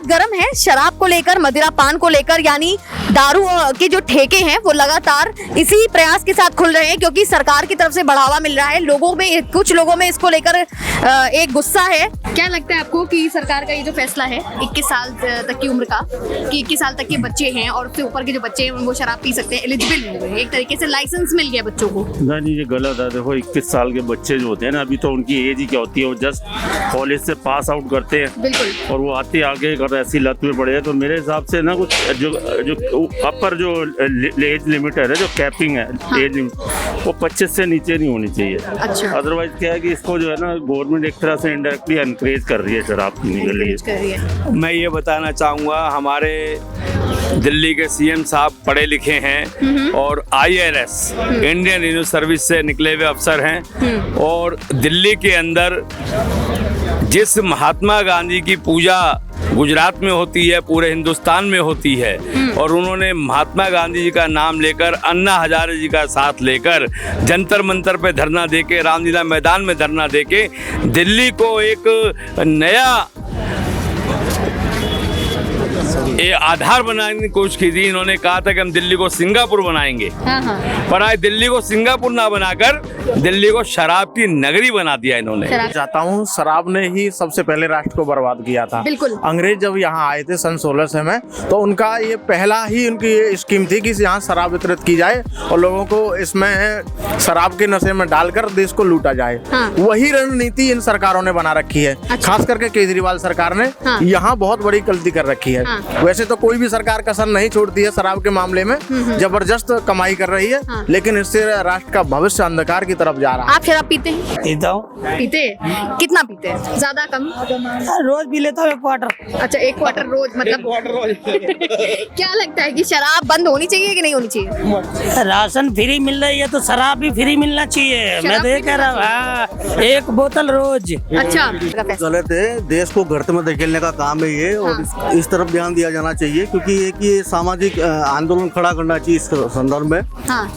बहुत गर्म है शराब को लेकर, मदिरा पान को लेकर, यानी दारू के जो ठेके हैं वो लगातार इसी प्रयास के साथ खुल रहे हैं क्योंकि सरकार की तरफ से बढ़ावा मिल रहा है। लोगों में, कुछ लोगों में इसको लेकर एक गुस्सा है। क्या लगता है आपको कि सरकार का ये जो फैसला है 21 साल तक की उम्र का, कि 21 साल तक के बच्चे हैं और उससे ऊपर के जो बच्चे हैं वो शराब पी सकते हैं, एलिजिबल हो गए, एक तरीके से लाइसेंस मिल गया बच्चों को? नहीं, ये गलत है। देखो 21 साल के बच्चे जो होते हैं ना, अभी तो उनकी एज ही क्या होती है, वो जस्ट कॉलेज से पास आउट करते हैं। बिल्कुल। और वो आते आगे अगर ऐसी लत में पड़े हैं तो मेरे हिसाब से ना कुछ जो अपर जो एज लिमिट है, जो कैपिंग है एज लिमिट, वो 25 से नीचे नहीं होनी चाहिए। अच्छा। अदरवाइज क्या है कि इसको जो है ना गवर्नमेंट एक तरह से इनडायरेक्टली एनकरेज कर रही है शराब पीने के लिए। मैं ये बताना चाहूँगा, हमारे दिल्ली के सीएम साहब पढ़े लिखे हैं और IRS इंडियन रिन्यू सर्विस से निकले हुए अफसर हैं और दिल्ली के अंदर जिस महात्मा गांधी की पूजा गुजरात में होती है, पूरे हिंदुस्तान में होती है, और उन्होंने महात्मा गांधी जी का नाम लेकर, अन्ना हजारे जी का साथ लेकर जंतर मंतर पे धरना देके, रामलीला मैदान में धरना देके दिल्ली को एक नया ये आधार बनाने की कोशिश की थी। इन्होंने कहा था कि हम दिल्ली को सिंगापुर बनाएंगे, पर आज दिल्ली को सिंगापुर ना बनाकर दिल्ली को शराब की नगरी बना दिया इन्होंने। चाहता हूँ, शराब ने ही सबसे पहले राष्ट्र को बर्बाद किया था। बिल्कुल। अंग्रेज जब यहाँ आए थे सन 1600 में, तो उनका ये पहला ही उनकी ये स्कीम थी कि यहाँ शराब वितरित की जाए और लोगों को इसमें शराब के नशे में डालकर देश को लूटा जाए। वही रणनीति इन सरकारों ने बना रखी है। खास करके केजरीवाल सरकार ने यहाँ बहुत बड़ी गलती कर रखी है। वैसे तो कोई भी सरकार कसर नहीं छोड़ती है शराब के मामले में, जबरदस्त कमाई कर रही है, लेकिन इससे राष्ट्र का भविष्य अंधकार की तरफ जा रहा है। आप शराब पीते हैं? पीता हूँ। पीते हैं? कितना पीते हैं? ज्यादा, कम? रोज पी लेता हूँ 1 क्वार्टर। अच्छा, 1 क्वार्टर रोज, मतलब क्या लगता है कि शराब बंद होनी चाहिए कि नहीं होनी चाहिए? राशन फ्री मिल रही है तो शराब भी फ्री मिलना चाहिए। मैं तो ये कह रहा हूँ 1 बोतल रोज। अच्छा। गलत है, देश को गर्त में धकेलने का काम है ये, और इस तरफ ध्यान दिया जाना चाहिए क्योंकि एक ये सामाजिक आंदोलन खड़ा करना चाहिए इस संदर्भ में।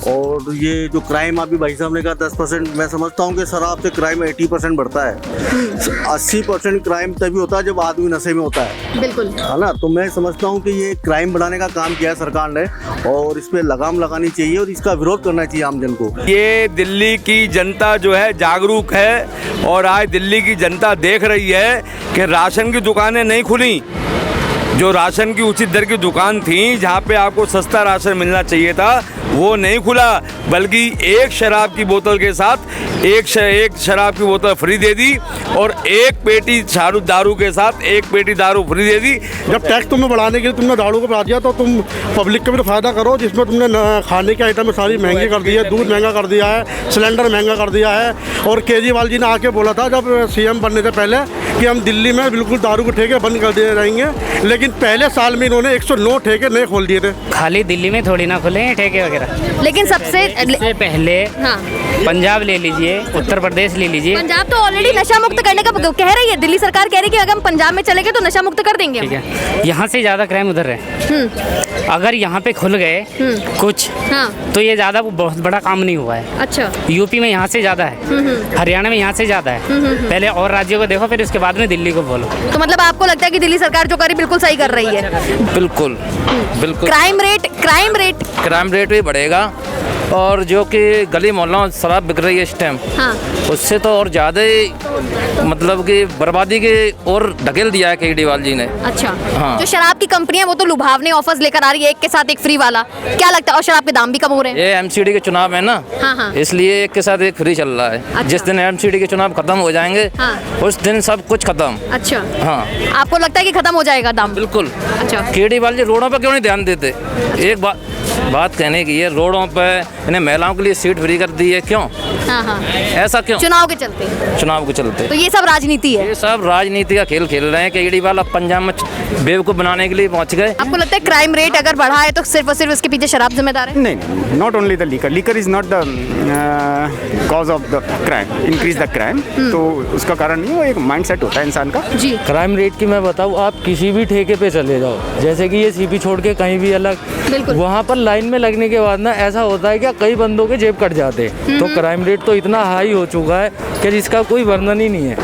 और ये जो क्राइम अभी भाई साहब ने कहा 10%, मैं समझता हूँ कि शराब से क्राइम 80% बढ़ता है। 80% क्राइम तभी होता है जब आदमी नशे में होता है। बिल्कुल, है ना। तो मैं समझता हूँ कि ये क्राइम बढ़ाने का काम किया है सरकार ने और इस पे लगाम लगानी चाहिए और इसका विरोध करना चाहिए आम जन को। ये दिल्ली की जनता जो है जागरूक है और आज दिल्ली की जनता देख रही है कि राशन की दुकानें नहीं खुली। जो राशन की उचित दर की दुकान थी, जहाँ पे आपको सस्ता राशन मिलना चाहिए था, वो नहीं खुला, बल्कि एक शराब की बोतल के साथ एक शराब की बोतल फ्री दे दी और एक पेटी दारू के साथ एक पेटी दारू फ्री दे दी। जब टैक्स तुम्हें बढ़ाने के लिए तुमने दारू को बढ़ा दिया तो तुम पब्लिक का भी तो फायदा करो, जिसमें तुमने खाने के आइटम सारी महंगी कर दी है, दूध महंगा कर दिया है, सिलेंडर महंगा कर दिया है। और केजरीवाल जी ने आके बोला था जब CM बनने से पहले कि हम दिल्ली में बिल्कुल दारू के ठेके बंद कर दिए जाएंगे, लेकिन पहले साल में इन्होंने 109 ठेके नए खोल दिए थे। खाली दिल्ली में थोड़ी ना खुले हैं ठेके वगैरह, लेकिन सबसे पहले पंजाब ले लीजिए, उत्तर प्रदेश ले लीजिए। पंजाब तो ऑलरेडी नशा मुक्त करने का कह रही है, दिल्ली सरकार कह रही है कि अगर हम पंजाब में चले गए तो नशा मुक्त कर देंगे। ठीक है, यहाँ से ज्यादा क्राइम उधर है। अगर यहाँ पे खुल गए कुछ तो ये ज्यादा बहुत बड़ा काम नहीं हुआ है। अच्छा। यूपी में यहाँ से ज्यादा है, हरियाणा में यहाँ से ज्यादा है। पहले और राज्यों को देखो, फिर उसके बाद में दिल्ली को बोलो। तो मतलब आपको लगता है कि दिल्ली सरकार जो करी बिल्कुल सही कर रही है? बिल्कुल बिल्कुल। क्राइम रेट भी बढ़ेगा और जो कि गली मोहल्लों में शराब बिक रही है इस टाइम, उससे तो और ज़्यादा ही मतलब कि बर्बादी के और ढकेल दिया है केजरीवाल जी ने। अच्छा। जो शराब की कंपनियां वो तो लुभावने ऑफर्स लेकर आ रही है, एक के साथ एक फ्री वाला, क्या लगता है? और शराब के दाम भी कम हो रहे हैं। ये MCD के चुनाव है ना, इसलिए एक के साथ एक फ्री चल रहा है। अच्छा। जिस दिन MCD के चुनाव खत्म हो जाएंगे उस दिन सब कुछ खत्म। अच्छा। हाँ, आपको लगता है कि खत्म हो जाएगा दाम? बिल्कुल। अच्छा। केजरीवाल जी रोडों पर क्यों नहीं ध्यान देते? एक बात कहने की है, रोडों पर इन्हें महिलाओं के लिए सीट फ्री कर दी है, क्यों? ऐसा क्यों? चुनाव के चलते। तो ये सब राजनीति है? ये सब राजनीति का खेल खेल रहे हैं। केजरीवाल अब पंजाब में बेवकूफ बनाने के लिए पहुंच गए। आपको लगता है क्राइम रेट अगर बढ़ा है तो सिर्फ और सिर्फ इसके पीछे शराब जिम्मेदार है? नहीं, not only the liquor is not the cause of the crime, increase the crime. तो उसका कारण नहीं, वो एक माइंड सेट होता है इंसान का। जी। क्राइम रेट की मैं बताऊँ, आप किसी भी ठेके पे चले जाओ, जैसे कि ये CP छोड़ के कहीं भी अलग, वहाँ पर लाइन में लगने के बाद ना ऐसा होता है कि कई बंदों के जेब कट जाते हैं। तो क्राइम रेट तो इतना हाई हो चुका है कि जिसका कोई वर्णन ही नहीं है।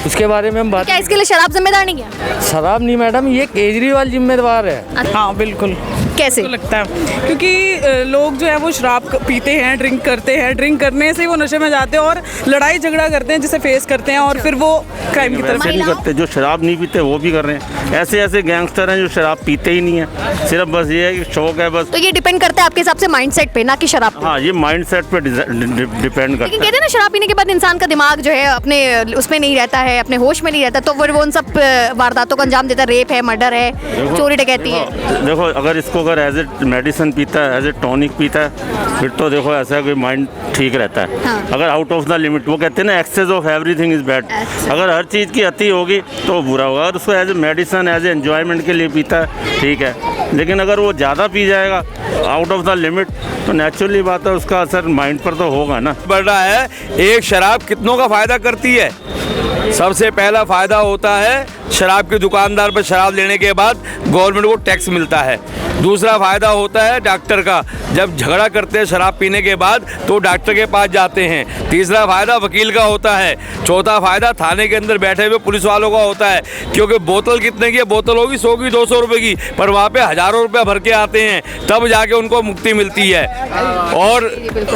उसके बारे में हम बात, क्या इसके लिए शराब जिम्मेदार नहीं है? शराब नहीं मैडम, ये केजरीवाल जिम्मेदार है। हाँ बिल्कुल। कैसे लगता है क्योंकि लोग जो है वो शराब पीते हैं, ड्रिंक करते हैं, ड्रिंक करने से वो नशे में जाते हैं और लड़ाई झगड़ा करते हैं जिसे फेस करते हैं और फिर वो क्राइम की तरफ। वैसे नहीं करते, जो शराब नहीं पीते वो भी कर रहे हैं। ऐसे ऐसे गैंगस्टर हैं जो शराब पीते ही नहीं है, सिर्फ बस ये है कि शौक है बस। तो ये डिपेंड करता है आपके हिसाब से माइंडसेट पे, ना कि शराब पे। हाँ, ये माइंडसेट पे डिपेंड करता लेकिन कहते हैं ना शराब पीने के बाद इंसान का दिमाग जो है अपने उसमें नहीं रहता है, अपने होश में नहीं रहता, तो फिर वो उन सब वारदातों को अंजाम देता है। रेप है, मर्डर है, चोरी डकैती है। देखो अगर इसको अगर एज ए मेडिसिन पीता है, एज ए टॉनिक पीता है, फिर तो देखो ऐसा कि माइंड ठीक रहता है। हाँ। अगर आउट ऑफ द लिमिट, वो कहते हैं ना excess of everything is bad. अगर हर चीज़ की अति होगी तो बुरा होगा। और उसको as a medicine, as a enjoyment के लिए पीता है, ठीक है। लेकिन अगर वो ज़्यादा पी जाएगा आउट ऑफ द लिमिट तो नेचुरली बात है उसका असर माइंड पर तो होगा ना। बढ़ रहा है। एक शराब कितनों का फायदा करती है? सबसे पहला फायदा होता है शराब के दुकानदार पर शराब लेने के बाद गवर्नमेंट को टैक्स मिलता है। दूसरा फायदा होता है डॉक्टर का, जब झगड़ा करते हैं शराब पीने के बाद तो डॉक्टर के पास जाते हैं। तीसरा फायदा वकील का होता है। चौथा फायदा थाने के अंदर बैठे हुए पुलिस वालों का होता है, क्योंकि बोतल कितने की बोतल होगी, 100 की 200 रुपए की, पर वहाँ पे हजारों रुपया भर के आते हैं, तब जाके उनको मुक्ति मिलती है।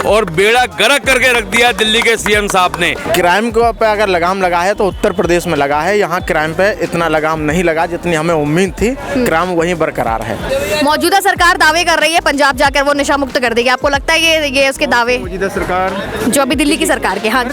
और बेड़ा गर्क करके रख दिया दिल्ली के सीएम साहब ने। क्राइम को पे अगर लगाम लगा है तो उत्तर प्रदेश में लगा है। यहाँ क्राइम पे इतना लगाम नहीं लगा जितनी हमें उम्मीद थी। क्राइम वहीं बरकरार है। मौजूदा सरकार दावे कर रही है पंजाब जाकर वो नशा मुक्त कर देगी। आपको लगता है ये उसके दावे मौजूदा सरकार जो अभी दिल्ली की सरकार के? हाँ, कर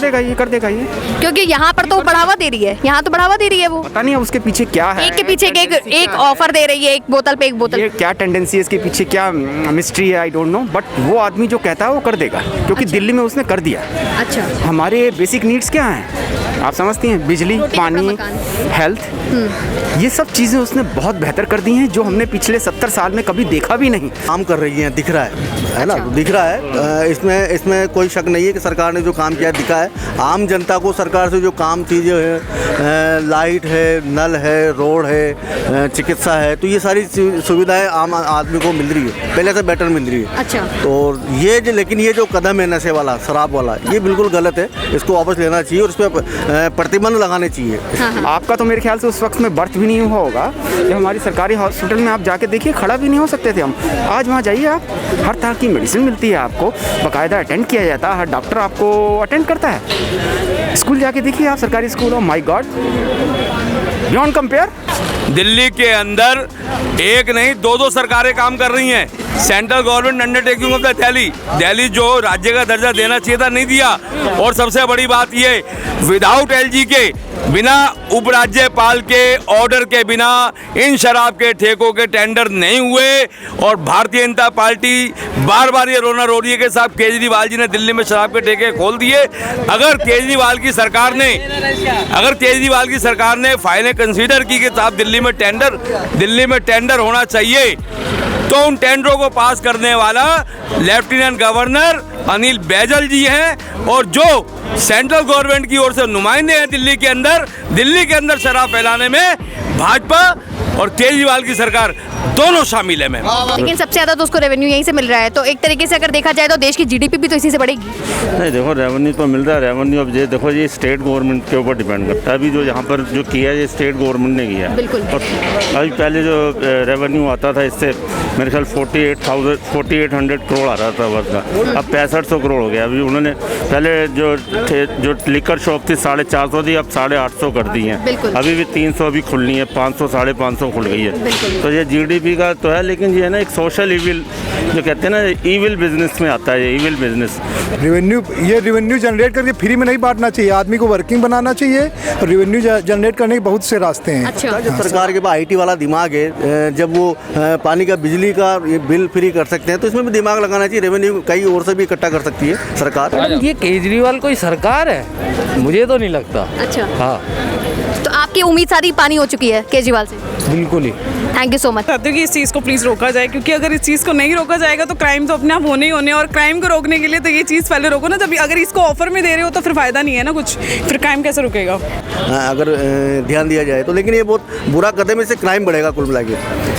देगा ये, क्योंकि यहाँ पर तो बढ़ावा दे रही है, यहाँ तो बढ़ावा दे रही है वो। पता नहीं उसके पीछे क्या है। एक के पीछे एक ऑफर दे रही है, एक बोतल पे एक बोतल। ये क्या टेंडेंसी है, इसके पीछे क्या मिस्ट्री है, आई डोंट नो। बट वो आदमी जो कहता है वो कर देगा, क्योंकि दिल्ली में उसने कर दिया। अच्छा, हमारे बेसिक नीड्स क्या हैं आप समझती हैं? बिजली, पानी, हेल्थ, ये सब चीज़ें उसने बहुत बेहतर कर दी हैं जो हमने पिछले 70 साल में कभी देखा भी नहीं। काम कर रही हैं, दिख रहा है ना, दिख रहा है। इसमें कोई शक नहीं है कि सरकार ने जो काम किया दिखा है। आम जनता को सरकार से जो काम चीज़ें हैं, लाइट है, नल है, रोड है, चिकित्सा है, तो ये सारी सुविधाएं आम आदमी को मिल रही है, पहले से बेटर मिल रही है। अच्छा, तो लेकिन ये जो कदम है नशे वाला, शराब वाला, ये बिल्कुल गलत है। इसको वापस लेना चाहिए और इस पर प्रतिबंध लगाने चाहिए। आपका तो मेरे ख्याल से उस वक्त में बर्थ भी नहीं हुआ होगा जब हमारी सरकारी हॉस्पिटल में आप जाके देखिए, खड़ा भी नहीं हो सकते थे हम। आज वहाँ जाइए आप, हर तरह की मेडिसिन मिलती है आपको, बाकायदा अटेंड किया जाता है, हर डॉक्टर आपको अटेंड करता है। स्कूल जाके देखिए आप, सरकारी school, my God, beyond compare. Delhi के अंदर एक नहीं दो सरकारें काम कर रही हैं। Central government undertaking of the Delhi जो राज्य का दर्जा देना चाहिए था, नहीं दिया। और सबसे बड़ी बात ये, विदाउट एलजी के, बिना उपराज्यपाल के ऑर्डर के बिना इन शराब के ठेकों के टेंडर नहीं हुए। और भारतीय जनता पार्टी बार बार ये रोना रो रही है कि साहब केजरीवाल जी ने दिल्ली में शराब के ठेके खोल दिए। अगर केजरीवाल की सरकार ने फाइलें कंसीडर की कि साहब दिल्ली में टेंडर होना चाहिए, तो उन टेंडरों को पास करने वाला लेफ्टिनेंट गवर्नर अनिल बैजल जी हैं, और जो सेंट्रल गवर्नमेंट की ओर से नुमाइंदे हैं दिल्ली के अंदर शराब फैलाने में भाजपा और केजरीवाल की सरकार दोनों शामिल है। मैम, लेकिन सबसे ज्यादा तो उसको रेवेन्यू यहीं से मिल रहा है, तो एक तरीके से अगर देखा जाए तो देश की जीडीपी भी तो इसी से बढ़ेगी। नहीं, देखो रेवेन्यू तो मिल रहा है। रेवेन्यू अब ये देखो, ये स्टेट गवर्नमेंट के ऊपर डिपेंड करता है। अभी जो यहाँ पर जो किया है ये स्टेट गवर्नमेंट ने किया है। बिल्कुल। और अभी पहले जो रेवेन्यू आता था इससे मेरे ख्याल 4800 करोड़ आ रहा था वर्ष का, अब 6500 करोड़ हो गया। अभी उन्होंने पहले जो लिकर शॉप थी 450 थी, अब 850 कर दी हैं। अभी भी 300 भी खुलनी है, 500 550 खुल गई है। तो ये जीडीपी का तो है, लेकिन ये है ना एक सोशल इविल, जो कहते हैं ना इविल बिजनेस में आता है, ये इविल बिजनेस। रेवेन्यू जनरेट करके फ्री में नहीं बांटना चाहिए, आदमी को वर्किंग बनाना चाहिए। रेवेन्यू जनरेट करने के बहुत से रास्ते हैं। अच्छा, जब सरकार के पास आईटी वाला दिमाग है, जब वो पानी का, बिजली का ये बिल फ्री कर सकते हैं, तो इसमें भी दिमाग लगाना चाहिए। रेवेन्यू कई और से भी इकट्ठा कर सकती है सरकार। ये केजरीवाल कोई सरकार है? मुझे तो नहीं लगता। अच्छा, हाँ, तो आपकी उम्मीद सारी पानी हो चुकी है केजरीवाल से? बिल्कुल ही। Thank you so much. चाहती हूँ कि इस चीज़ को प्लीज़ रोका जाए, क्योंकि अगर इस चीज़ को नहीं रोका जाएगा तो क्राइम तो अपने आप होने ही होने, और क्राइम को रोकने के लिए तो ये चीज़ पहले रोको ना। जब अगर इसको ऑफर में दे रहे हो तो फिर फ़ायदा नहीं है ना कुछ, फिर क्राइम कैसे रुकेगा? अगर ध्यान दिया जाए तो, लेकिन ये बहुत बुरा कदम है, इससे क्राइम बढ़ेगा कुल मिला के।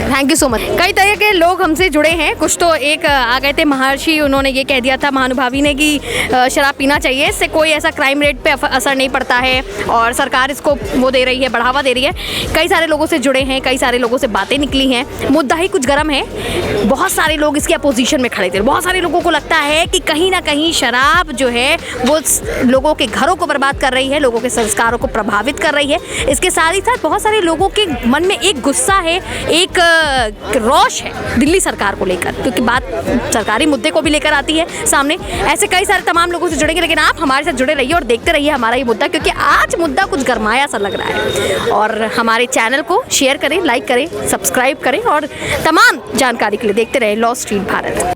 Thank you so much. कई तरह के लोग हमसे जुड़े हैं। कुछ तो एक आ गए थे महर्षि, उन्होंने ये कह दिया था महानुभावी ने कि शराब पीना चाहिए, इससे कोई ऐसा क्राइम रेट पे असर नहीं पड़ता है और सरकार इसको वो दे रही है, बढ़ावा दे रही है। कई सारे लोगों से जुड़े हैं, कई सारे लोगों से बातें निकली हैं। मुद्दा ही कुछ गर्म है। बहुत सारे लोग इसकी अपोजिशन में खड़े थे। बहुत सारे लोगों को लगता है कि कहीं ना कहीं शराब जो है वो लोगों के घरों को बर्बाद कर रही है, लोगों के संस्कारों को प्रभावित कर रही है। इसके साथ ही साथ बहुत सारे लोगों के मन में एक गुस्सा है, एक रोष है दिल्ली सरकार को लेकर, क्योंकि बात सरकारी मुद्दे को भी लेकर आती है सामने। ऐसे कई सारे तमाम लोगों से जुड़ेंगे, लेकिन आप हमारे साथ जुड़े रहिए और देखते रहिए हमारा ये मुद्दा, क्योंकि आज मुद्दा कुछ गरमाया सा लग रहा है। और हमारे चैनल को शेयर करें, लाइक करें, सब्सक्राइब करें और तमाम जानकारी के लिए देखते रहे लॉ स्ट्रीट भारत।